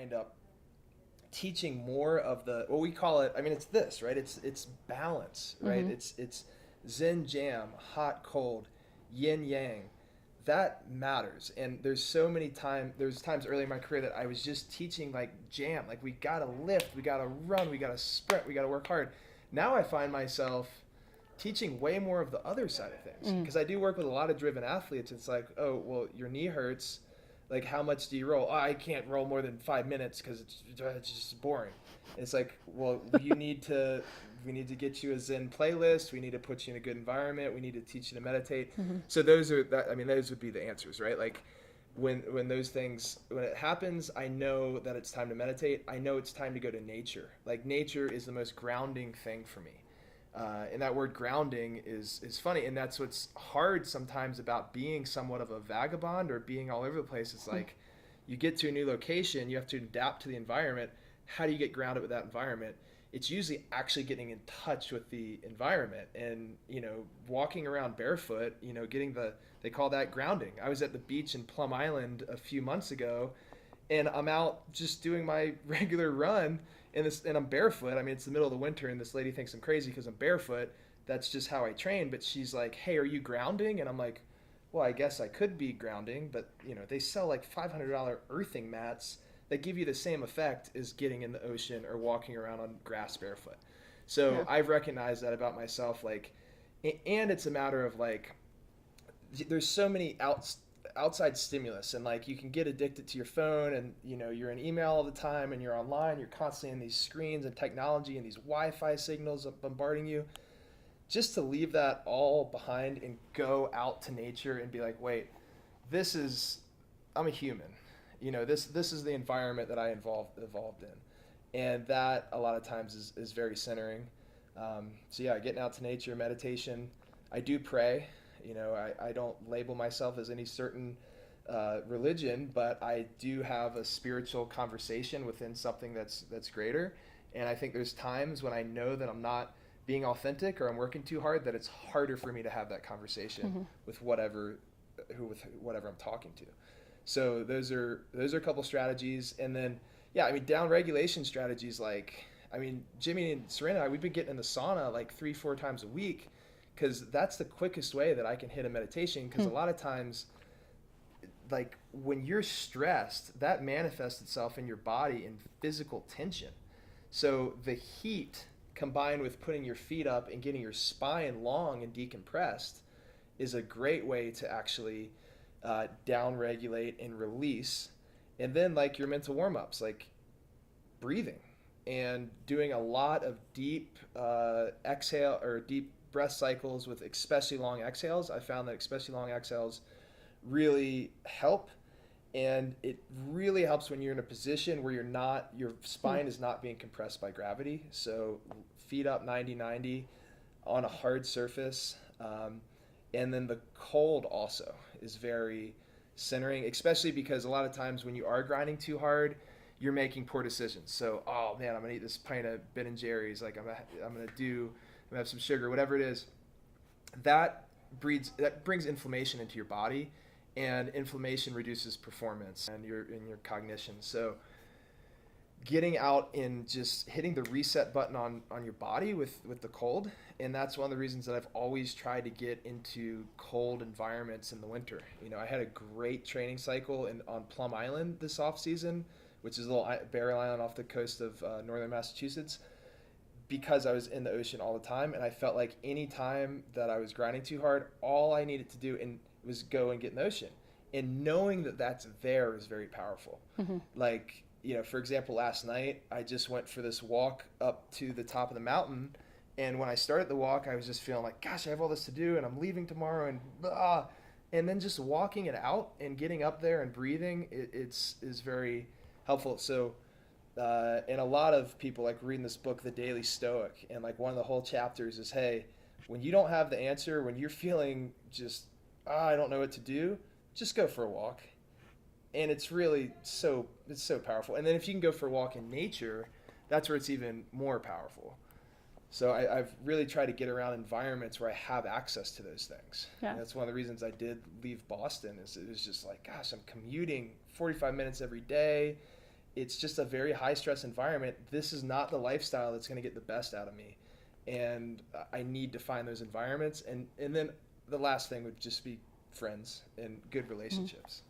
wind up teaching more of the, what we call it, I mean, it's this, right? It's balance, right? Mm-hmm. It's Zen Jam, hot, cold, yin yang. That matters. And there's times early in my career that I was just teaching like jam, like we gotta lift, we gotta run, we gotta sprint, we gotta work hard. Now I find myself teaching way more of the other side of things, Mm. because I do work with a lot of driven athletes. It's like, oh, well, your knee hurts. Like, how much do you roll? Oh, I can't roll more than 5 minutes because it's just boring. It's like, well, we need to get you a Zen playlist. We need to put you in a good environment. We need to teach you to meditate. Mm-hmm. So those would be the answers, right? Like when those things, when it happens, I know that it's time to meditate. I know it's time to go to nature. Like, nature is the most grounding thing for me. And that word grounding is funny, and that's what's hard sometimes about being somewhat of a vagabond or being all over the place. It's like, you get to a new location, you have to adapt to the environment. How do you get grounded with that environment? It's usually actually getting in touch with the environment, and walking around barefoot, they call that grounding. I was at the beach in Plum Island a few months ago, and I'm out just doing my regular run, and I'm barefoot. I mean, it's the middle of the winter, and this lady thinks I'm crazy because I'm barefoot. That's just how I train. But she's like, "Hey, are you grounding?" And I'm like, "Well, I guess I could be grounding, but they sell like $500 earthing mats that give you the same effect as getting in the ocean or walking around on grass barefoot." So Yeah. I've recognized that about myself, like, and it's a matter of like, there's so many outside stimulus, and like, you can get addicted to your phone, and you're in email all the time, and you're online, you're constantly in these screens and technology and these Wi-Fi signals bombarding you. Just to leave that all behind and go out to nature and be like, wait, I'm a human. This is the environment that I evolved in, and that a lot of times is very centering. So yeah, getting out to nature, meditation. I do pray. I don't label myself as any certain religion, but I do have a spiritual conversation within something that's greater. And I think there's times when I know that I'm not being authentic or I'm working too hard, that it's harder for me to have that conversation Mm-hmm. with whatever I'm talking to. So those are a couple strategies. And then, yeah, I mean, down regulation strategies, like, I mean, Jimmy and Serena and I, we've been getting in the sauna like 3-4 times a week, because that's the quickest way that I can hit a meditation. Because a lot of times, like, when you're stressed, that manifests itself in your body in physical tension. So the heat combined with putting your feet up and getting your spine long and decompressed is a great way to actually down regulate and release. And then, like, your mental warm-ups, like breathing and doing a lot of deep exhale or deep breath cycles with especially long exhales. I found that especially long exhales really help, and it really helps when you're in a position where your spine is not being compressed by gravity. So feet up 90-90 on a hard surface. And then the cold also is very centering, especially because a lot of times when you are grinding too hard, you're making poor decisions. So, oh man, I'm gonna eat this pint of Ben and Jerry's. Like, I'm gonna have some sugar, whatever it is. That brings inflammation into your body, and inflammation reduces performance and your cognition. So getting out and just hitting the reset button on your body with the cold. And that's one of the reasons that I've always tried to get into cold environments in the winter. I had a great training cycle on Plum Island this off season, which is a little barrier island off the coast of northern Massachusetts, because I was in the ocean all the time. And I felt like any time that I was grinding too hard, all I needed to do was go and get in the ocean. And knowing that that's there is very powerful. Mm-hmm. Like, for example, last night, I just went for this walk up to the top of the mountain. And when I started the walk, I was just feeling like, gosh, I have all this to do, and I'm leaving tomorrow, and blah. And then just walking it out and getting up there and breathing, is very helpful. So, and a lot of people like reading this book, The Daily Stoic, and like one of the whole chapters is, hey, when you don't have the answer, when you're feeling just, I don't know what to do, just go for a walk. And it's really so powerful. And then if you can go for a walk in nature, that's where it's even more powerful. So I've really tried to get around environments where I have access to those things. Yeah. And that's one of the reasons I did leave Boston. Is it was just like, gosh, I'm commuting 45 minutes every day, it's just a very high stress environment. This is not the lifestyle that's going to get the best out of me. And I need to find those environments. And then the last thing would just be friends and good relationships.